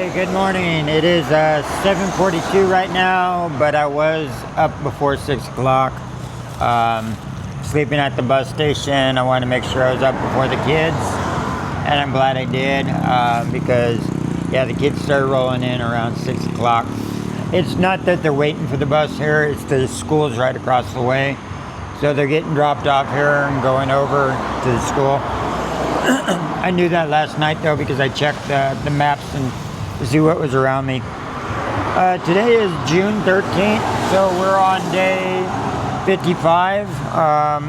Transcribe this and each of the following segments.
Hi, good morning. It is 7:42 right now, but I was up before 6 o'clock, sleeping at the bus station. I wanted to make sure I was up before the kids, and I'm glad I did because, yeah, the kids started rolling in around 6 o'clock. It's not that they're waiting for the bus here, it's the school's right across the way. So they're getting dropped off here and going over to the school. I knew that last night though because I checked the maps and to see what was around me. Today is June 13th, so we're on day 55. I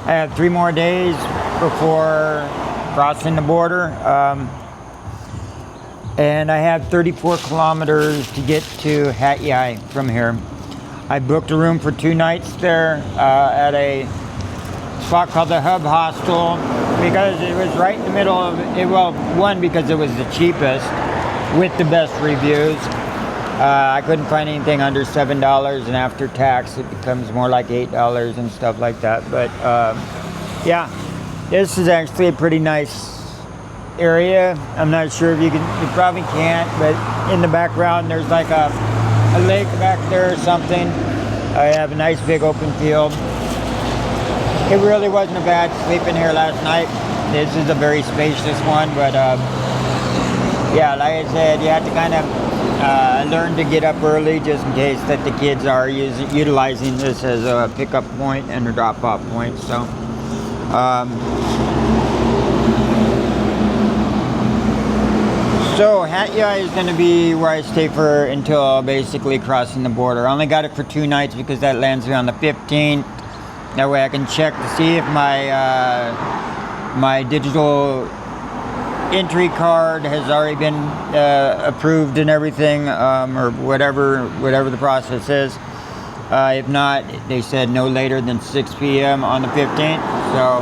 have 3 more days before crossing the border. And I have 34 kilometers to get to Hat Yai from here. I booked a room for 2 nights there at a spot called the hostel because it was right in the middle of it. Well, one, because it was the cheapest with the best reviews. I couldn't find anything under $7, and after tax it becomes more like $8 and stuff like that. But yeah, this is actually a pretty nice area. I'm not sure if you probably can't, but in the background there's like a lake back there or something. I have a nice big open field. It really wasn't a bad sleeping here last night. This is a very spacious one, but yeah, like I said, you have to kind of learn to get up early just in case that the kids are utilizing this as a pickup point and a drop-off point. So Hat Yai is going to be where I stay for until basically crossing the border. I only got it for 2 nights because that lands me on the 15th. That way I can check to see if my digital entry card has already been approved and everything, or whatever the process is. If not, they said no later than 6 p.m. on the 15th. So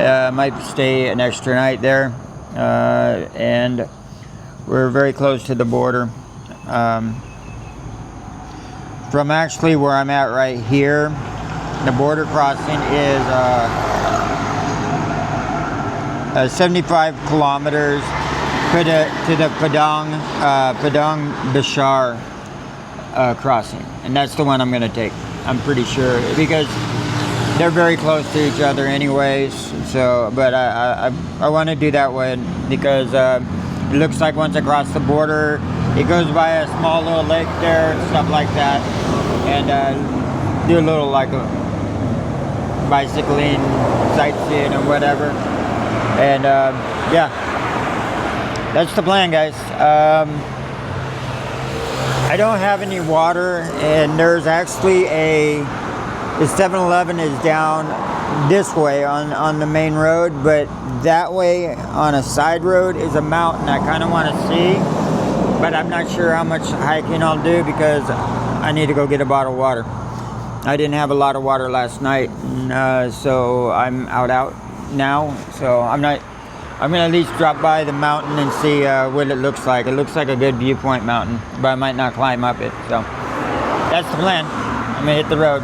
I might stay an extra night there. And we're very close to the border. From actually where I'm at right here, the border crossing is 75 kilometers to the Padang Bashar crossing, and that's the one I'm going to take. I'm pretty sure because they're very close to each other, anyways. So, but I want to do that one because it looks like once I cross the border, it goes by a small little lake there and stuff like that, and do a little like a bicycling, sightseeing, and whatever. And yeah, that's the plan, guys. I don't have any water, and there's actually the 7-Eleven is down this way on the main road, but that way on a side road is a mountain I kind of want to see, but I'm not sure how much hiking I'll do because I need to go get a bottle of water. I didn't have a lot of water last night, and, so I'm out now. So I'm gonna at least drop by the mountain and see what it looks like. It looks like a good viewpoint mountain, but I might not climb up it. So that's the plan. I'm gonna hit the road.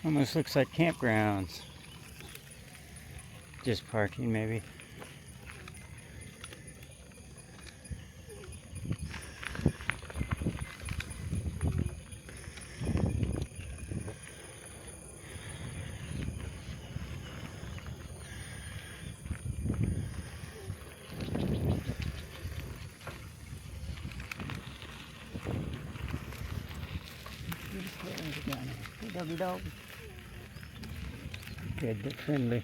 Almost looks like campgrounds. Just parking, maybe. Doggy dog. Good, but friendly.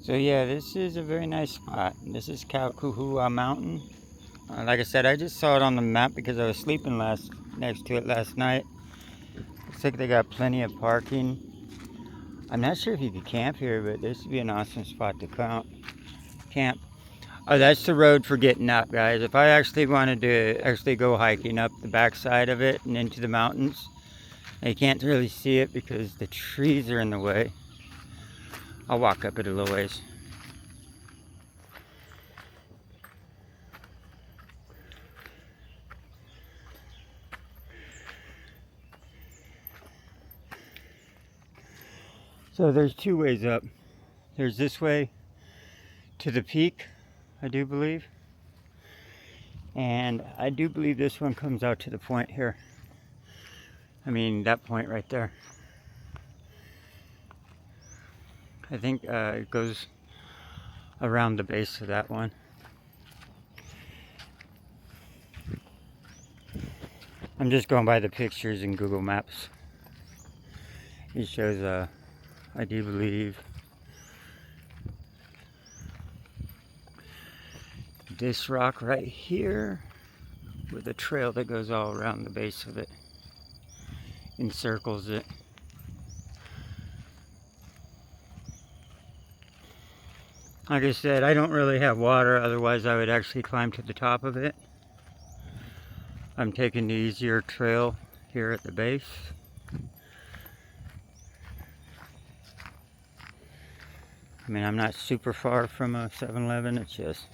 So yeah, this is a very nice spot. This is Khuha Tai Mountain. Like I said, I just saw it on the map because I was sleeping next to it last night. Looks like they got plenty of parking. I'm not sure if you could camp here, but this would be an awesome spot to camp. Oh, that's the road for getting up, guys. If I actually wanted to go hiking up the backside of it and into the mountains, you can't really see it because the trees are in the way. I'll walk up it a little ways. So there's two ways up. There's this way to the peak, I do believe. And I do believe this one comes out to the point here. I mean, that point right there. I think it goes around the base of that one. I'm just going by the pictures in Google Maps. It shows, I do believe, this rock right here with a trail that goes all around the base of it, encircles it. Like I said, I don't really have water, otherwise I would actually climb to the top of it. I'm taking the easier trail here at the base. I mean, I'm not super far from a 7-Eleven, it's just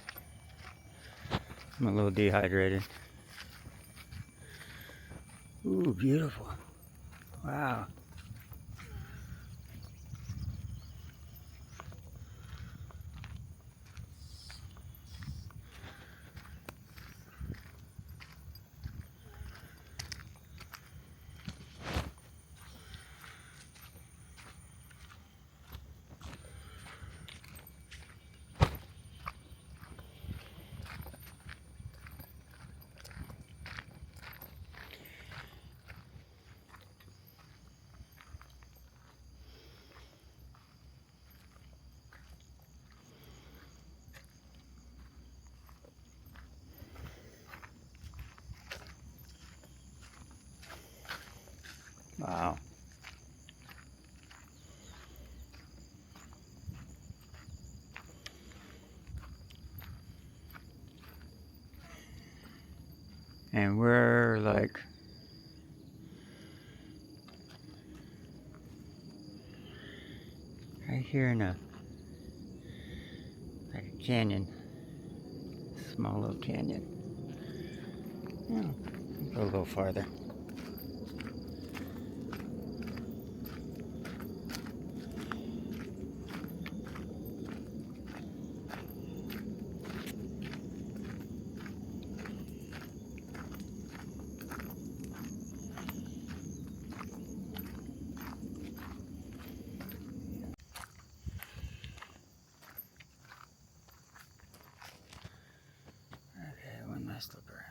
I'm a little dehydrated. Ooh, beautiful. Wow. And we're like right here in a canyon, small little canyon. Yeah, go a little farther. Okay, one last look around.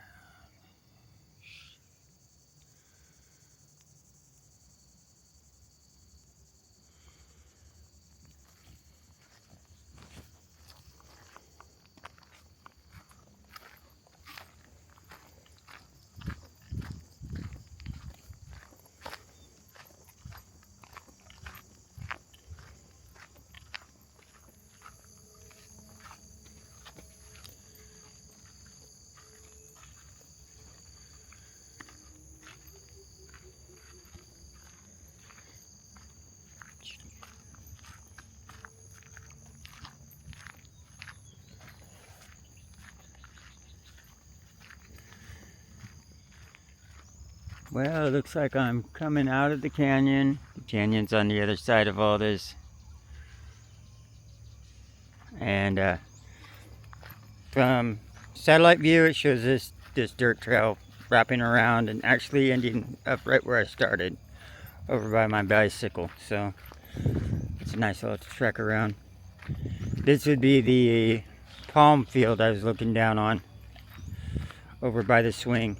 Well, it looks like I'm coming out of the canyon. The canyon's on the other side of all this. And from satellite view, it shows this dirt trail wrapping around and actually ending up right where I started, over by my bicycle. So it's a nice little trek around. This would be the palm field I was looking down on, over by the swing.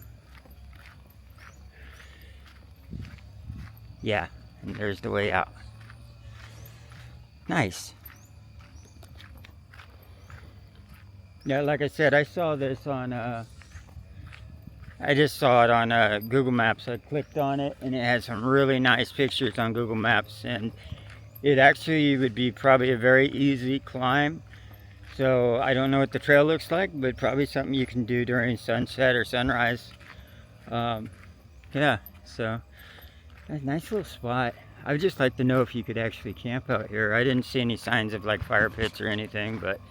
Yeah, and there's the way out. Nice. Yeah, like I said, I saw this on, I just saw it on Google Maps. I clicked on it, and it had some really nice pictures on Google Maps, and it actually would be probably a very easy climb. So I don't know what the trail looks like, but probably something you can do during sunset or sunrise. Yeah, so a nice little spot. I would just like to know if you could actually camp out here. I didn't see any signs of like fire pits or anything, but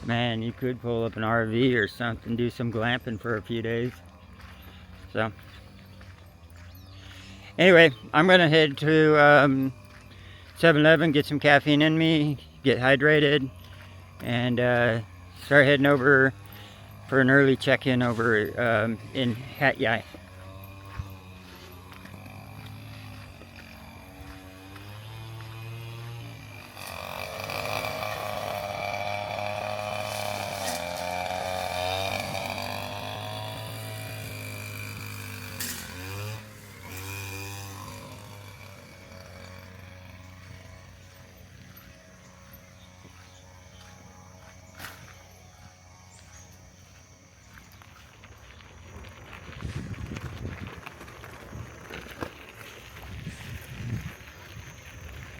man, you could pull up an RV or something, do some glamping for a few days. So anyway, I'm gonna head to 7-Eleven, get some caffeine in me, get hydrated, and start heading over for an early check-in over in Hat Yai.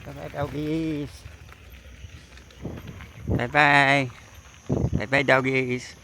Bye-bye, doggies. Bye-bye. Bye-bye, doggies.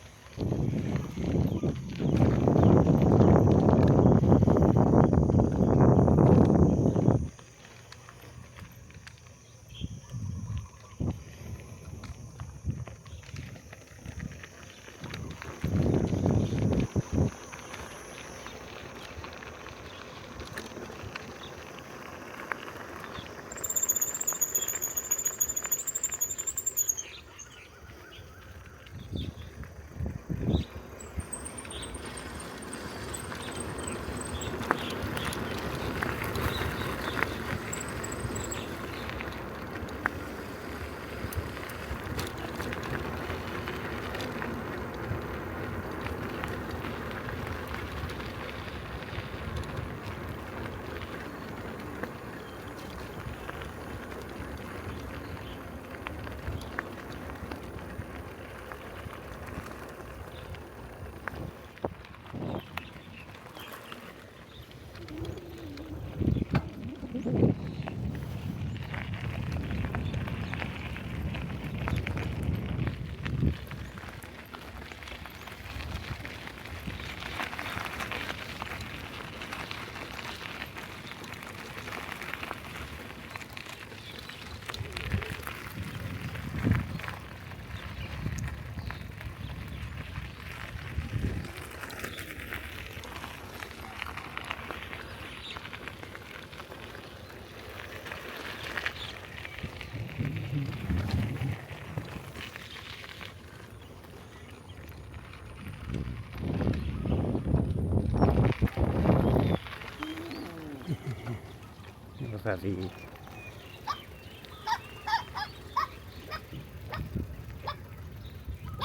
puppy.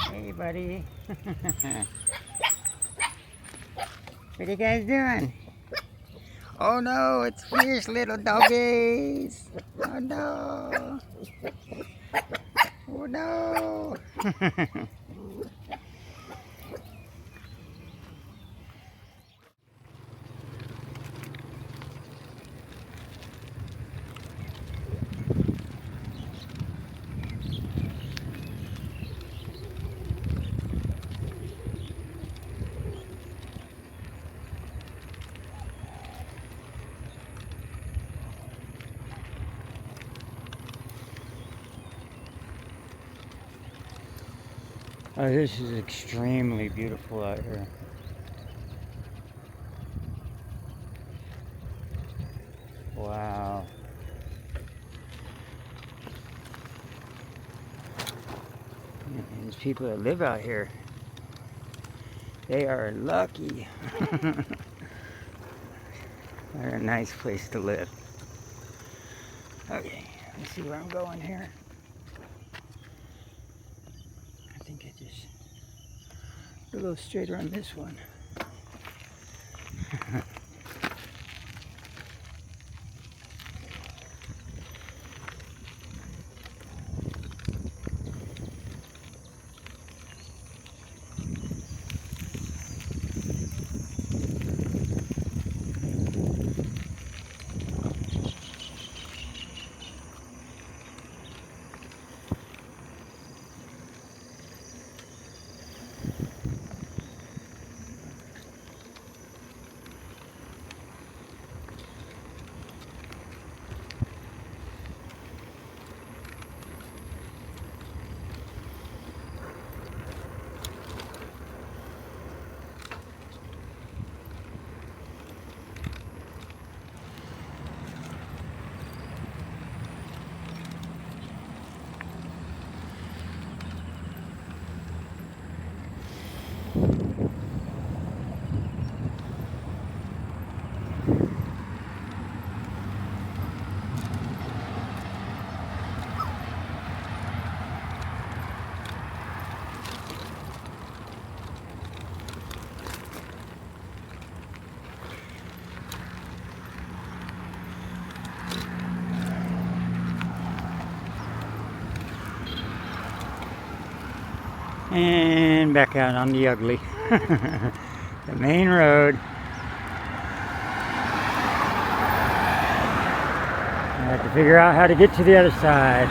Hey, buddy. What are you guys doing? Oh no, it's fierce little doggies. Oh no. Oh no. Oh, this is extremely beautiful out here. Wow. And these people that live out here, they are lucky. They're a nice place to live. Okay, let's see where I'm going here. I think I just go straight around this one. And back out on the ugly. The main road. I have to figure out how to get to the other side.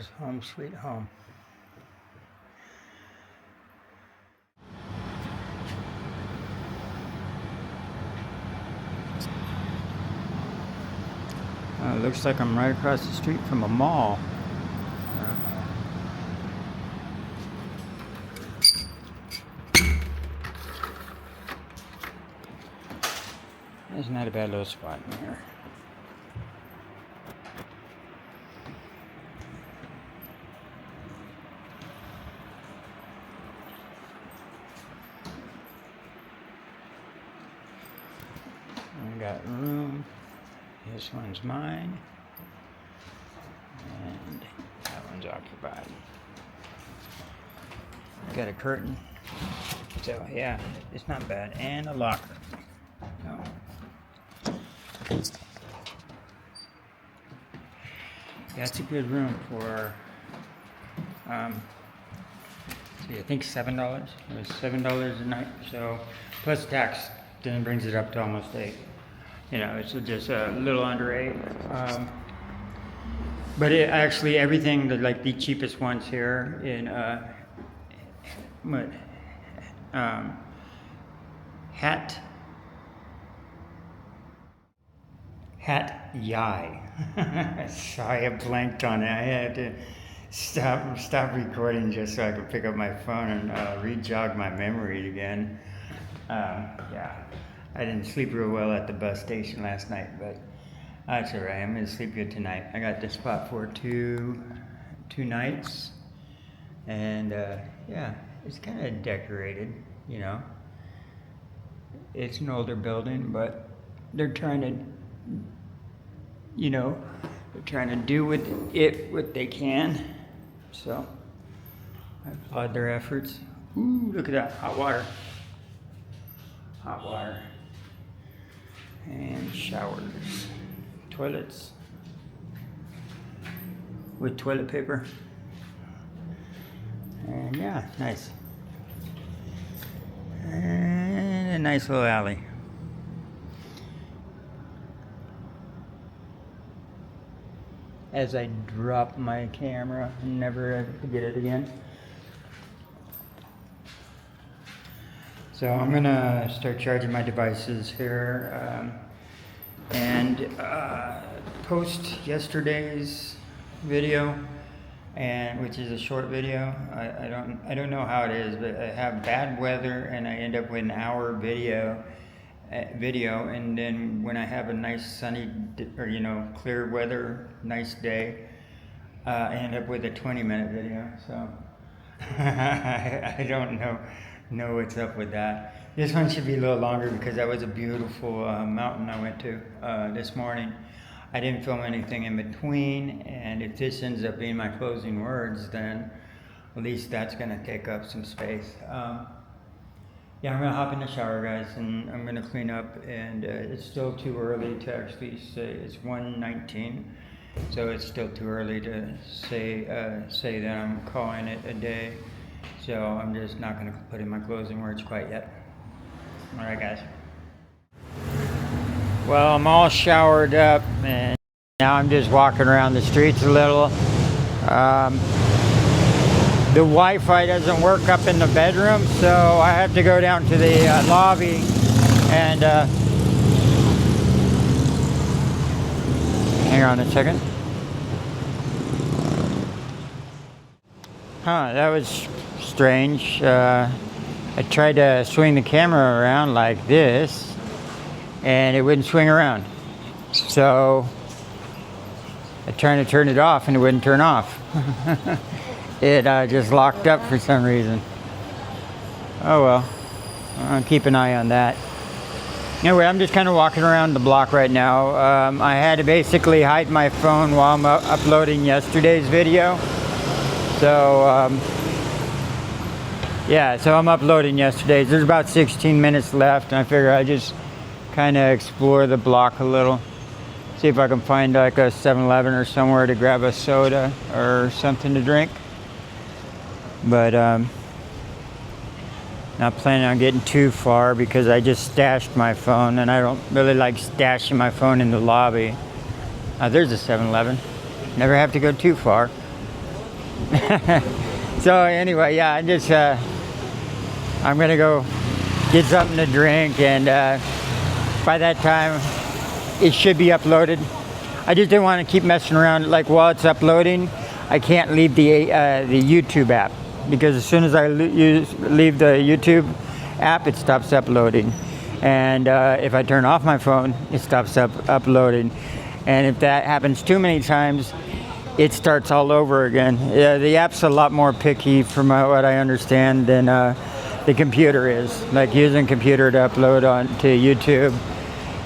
is home sweet home. It looks like I'm right across the street from a mall. It's not a bad little spot in here. I got room. This one's mine. And that one's occupied. Got a curtain. So yeah, it's not bad. And a locker. So that's a good room for I think $7. It was $7 a night. So plus tax, then brings it up to almost $8. You know, it's just a little under $8. But it actually, everything, like the cheapest ones here in Hat Yai. Sorry, I blanked on it. I had to stop recording just so I could pick up my phone and re-jog my memory again. Yeah, I didn't sleep real well at the bus station last night, but that's all right. I'm gonna sleep good tonight. I got this spot for two nights, and yeah, it's kind of decorated. You know, it's an older building, but they're trying to, you know, they're trying to do with it what they can. So I applaud their efforts. Ooh, look at that, hot water. Hot water. And showers. Toilets. With toilet paper. And yeah, nice. And a nice little alley. As I drop my camera and never ever forget it again. So I'm gonna start charging my devices here and post yesterday's video, and which is a short video. I don't know how it is, but I have bad weather and I end up with an hour video, and then when I have a nice sunny or clear weather, nice day, I end up with a 20-minute video. So I don't know what's up with that. This one should be a little longer because that was a beautiful mountain I went to this morning. I didn't film anything in between, and if this ends up being my closing words, then at least that's gonna take up some space. Yeah, I'm gonna hop in the shower, guys, and I'm gonna clean up, and it's still too early to actually say. It's 1:19, so it's still too early to say that I'm calling it a day. So I'm just not gonna put in my closing words quite yet. All right, guys. Well, I'm all showered up, and now I'm just walking around the streets a little. The Wi-Fi doesn't work up in the bedroom, so I have to go down to the lobby and hang on a second. That was strange. I tried to swing the camera around like this, and it wouldn't swing around. So I tried to turn it off, and it wouldn't turn off. It just locked up for some reason. Oh well, I'll keep an eye on that. Anyway, I'm just kind of walking around the block right now. I had to basically hide my phone while I'm uploading yesterday's video. So yeah, so I'm uploading yesterday's. There's about 16 minutes left, and I figure I just kind of explore the block a little. See if I can find like a 7-Eleven or somewhere to grab a soda or something to drink. But not planning on getting too far because I just stashed my phone, and I don't really like stashing my phone in the lobby. There's a 7-Eleven. Never have to go too far. So anyway, yeah, I'm gonna go get something to drink, and by that time it should be uploaded. I just didn't want to keep messing around. Like while it's uploading, I can't leave the YouTube app, because as soon as I leave the YouTube app, it stops uploading. And if I turn off my phone, it stops uploading. And if that happens too many times, it starts all over again. The app's a lot more picky, from what I understand, than the computer is. Like using computer to upload onto YouTube,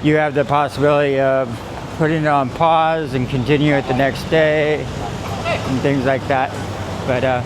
you have the possibility of putting it on pause and continue it the next day and things like that. But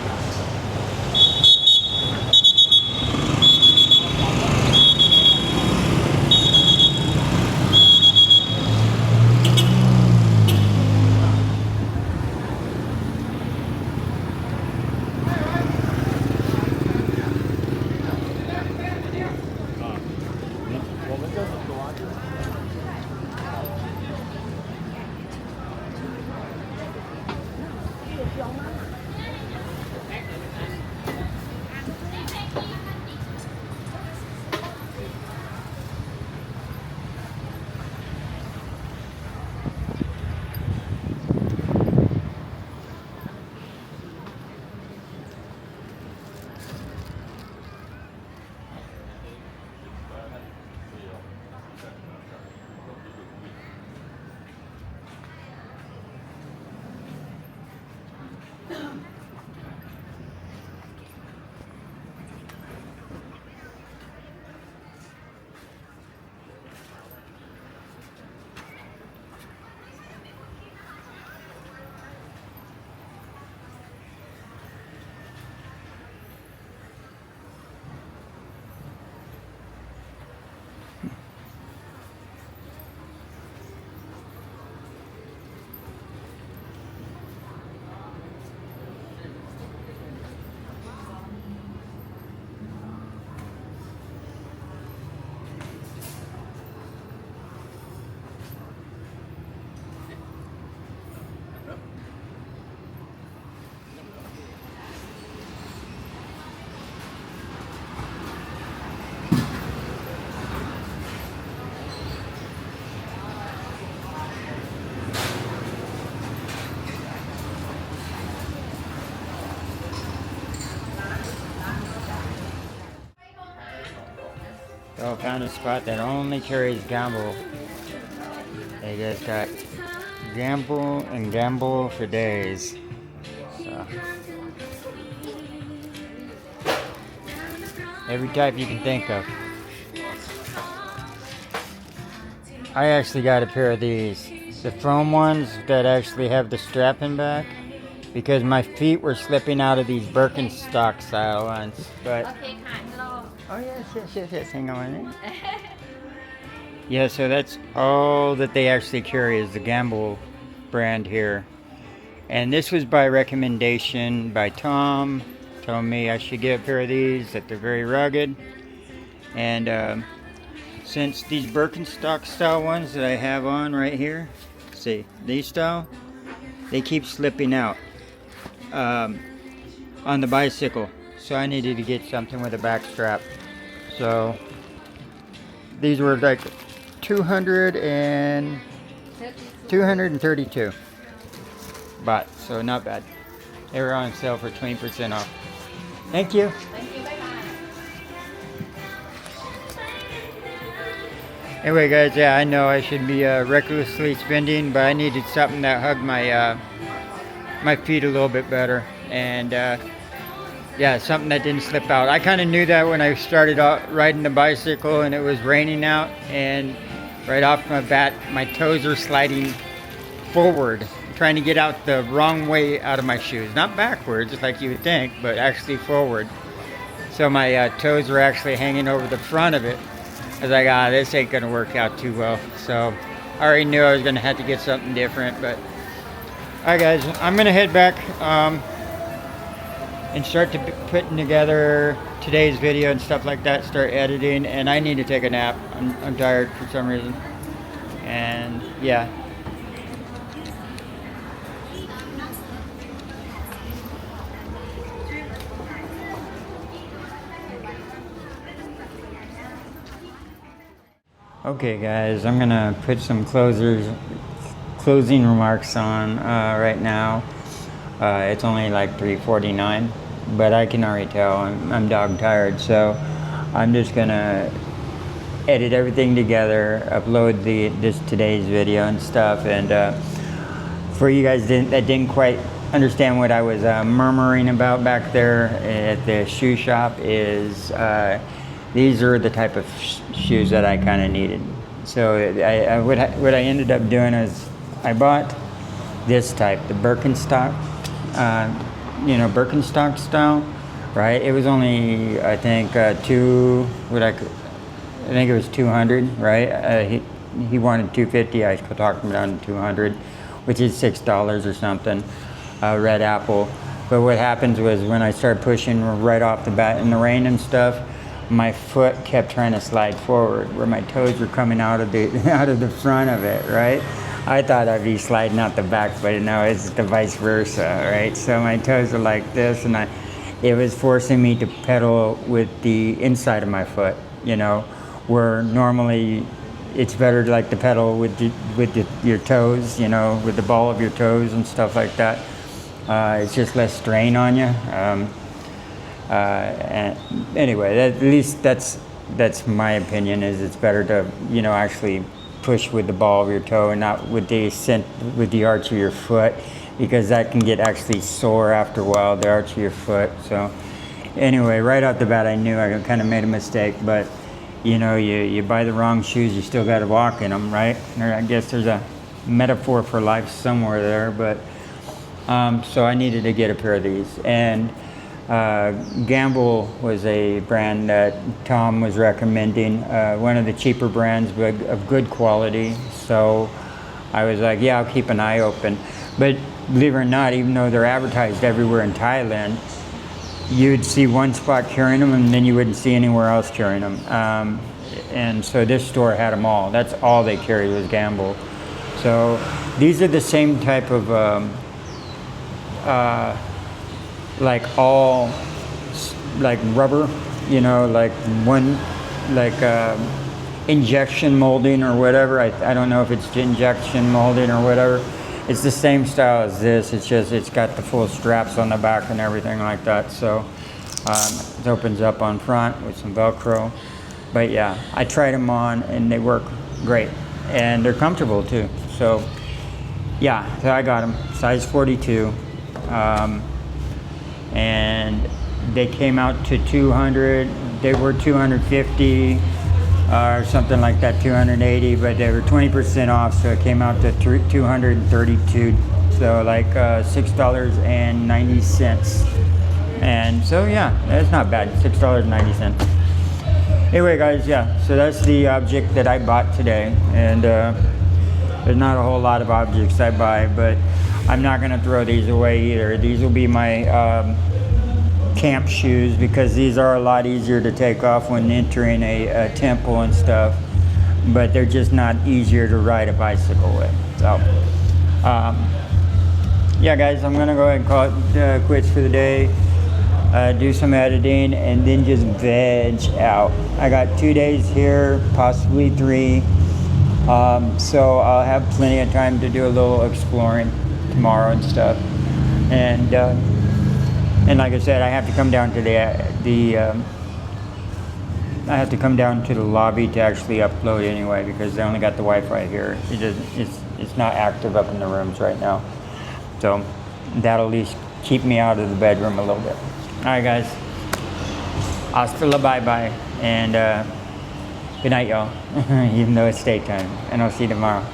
so I found a spot that only carries gamble. They just got gamble and gamble for days. So every type you can think of. I actually got a pair of these, the foam ones that actually have the strap in back, because my feet were slipping out of these Birkenstock style ones. But oh yes, hang on a minute. Yeah, so that's all that they actually carry is the Gamble brand here. And this was by recommendation by Tom. Told me I should get a pair of these, that they're very rugged. And since these Birkenstock style ones that I have on right here, see, these style, they keep slipping out on the bicycle. So I needed to get something with a back strap. So these were like 232 baht, so not bad. They were on sale for 20% off. Thank you. Thank you. Bye-bye. Anyway, guys, yeah, I know I should be recklessly spending, but I needed something that hugged my my feet a little bit better, and yeah, something that didn't slip out. I kind of knew that when I started riding the bicycle and it was raining out, and right off my bat, my toes are sliding forward, trying to get out the wrong way out of my shoes. Not backwards, just like you would think, but actually forward. So my toes were actually hanging over the front of it. I was like, this ain't gonna work out too well. So I already knew I was gonna have to get something different, but alright guys, I'm gonna head back and start to putting together today's video and stuff like that, start editing, and I need to take a nap. I'm tired for some reason. And yeah. Okay guys, I'm gonna put some closing remarks on right now. It's only like 3:49, but I can already tell I'm dog tired, so I'm just gonna edit everything together, upload today's video and stuff. And for you guys that didn't quite understand what I was murmuring about back there at the shoe shop, is these are the type of shoes that I kind of needed. So what I ended up doing is I bought this type, the Birkenstock, Birkenstock style, right? It was only, I think, I think it was 200, right? He wanted 250. I talked him down to 200, which is $6 or something. Red Apple. But what happens was when I started pushing right off the bat in the rain and stuff, my foot kept trying to slide forward, where my toes were coming out of the front of it, right? I thought I'd be sliding out the back, but no, it's the vice versa, right? So my toes are like this, and it was forcing me to pedal with the inside of my foot, where normally it's better to like to pedal with your toes, with the ball of your toes and stuff like that. It's just less strain on you. And anyway, at least that's my opinion. Is it's better to actually push with the ball of your toe and not with the arch of your foot, because that can get actually sore after a while, the arch of your foot. So anyway, right out the bat, I knew I kind of made a mistake, but you buy the wrong shoes, you still got to walk in them, right? I guess there's a metaphor for life somewhere there, but so I needed to get a pair of these. And Gamble was a brand that Tom was recommending, one of the cheaper brands, but of good quality. So I was like, yeah, I'll keep an eye open. But believe it or not, even though they're advertised everywhere in Thailand, you'd see one spot carrying them and then you wouldn't see anywhere else carrying them. And so this store had them all. That's all they carried was Gamble. So these are the same type of like rubber, injection molding or whatever. I don't know if it's injection molding or whatever. It's the same style as this. It's just it's got the full straps on the back and everything like that. So it opens up on front with some Velcro. But yeah, I tried them on and they work great and they're comfortable too. So yeah, so I got them size 42. And they came out to 200. They were 250 or something like that, 280, but they were 20% off, so it came out to 232, so like $6.90. And so yeah, that's not bad, $6.90. Anyway guys, yeah, so that's the object that I bought today. And there's not a whole lot of objects I buy, but I'm not going to throw these away either. These will be my camp shoes, because these are a lot easier to take off when entering a temple and stuff, but they're just not easier to ride a bicycle with. So yeah guys, I'm going to go ahead and call it quits for the day, do some editing, and then just veg out. I got 2 days here, possibly 3, so I'll have plenty of time to do a little exploring tomorrow and stuff. And like I said, I have to come down to I have to come down to the lobby to actually upload anyway, because they only got the Wi-Fi here. It's not active up in the rooms right now, so that'll at least keep me out of the bedroom a little bit. All right guys, hasta la bye-bye, and good night y'all, even though it's daytime, and I'll see you tomorrow.